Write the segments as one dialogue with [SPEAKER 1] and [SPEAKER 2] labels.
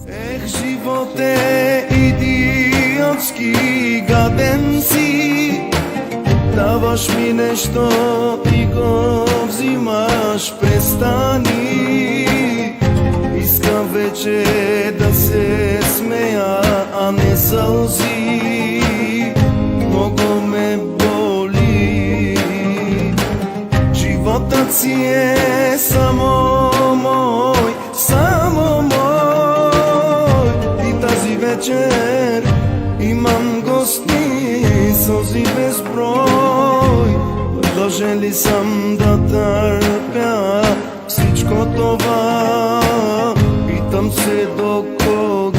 [SPEAKER 1] Ех, живот е идиотски, гаден си. Даваш ми нещо и го взимаш, престани. Искам вече да се смея, а не сълзи. Много ме боли. Животът си е само мой, само мой. И тази вечер имам гости, сълзи безброй. Длъжен ли съм да търпя всичко това? Питам се до кога.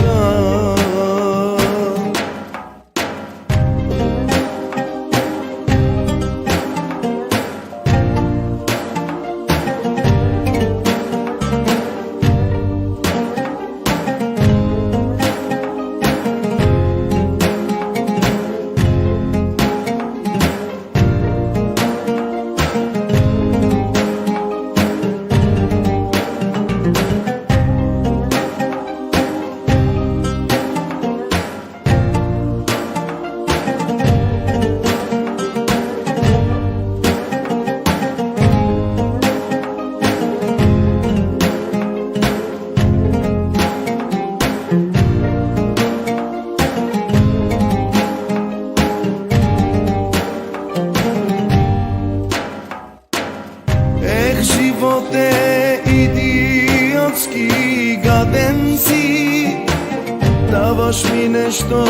[SPEAKER 1] Живот е идиотски, гаден си. Даваш ми нещо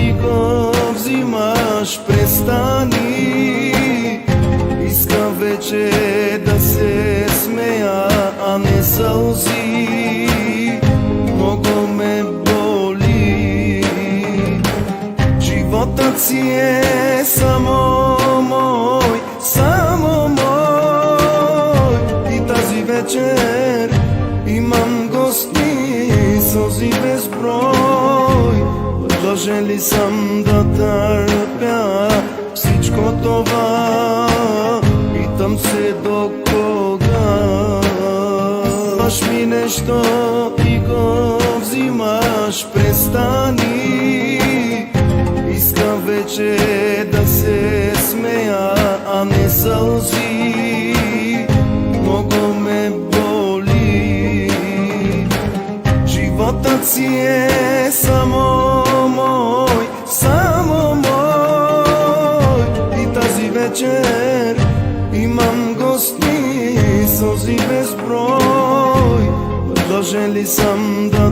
[SPEAKER 1] и го взимаш, престани. Искам вече да се смея, а не сълзи. Много ме боли. Животът си е само мой, само мой. Вечер имам гости, сълзи безброй. Длъжен ли съм да търпя всичко това? Питам се до кога. Даваш ми нещо и го взимаш, престани. Искам вече да се смея, а не сълзи. Много ме боли. Животът си е само мой, само мой. И тази вечер имам гости, сълзи безброй. Длъжен ли съм да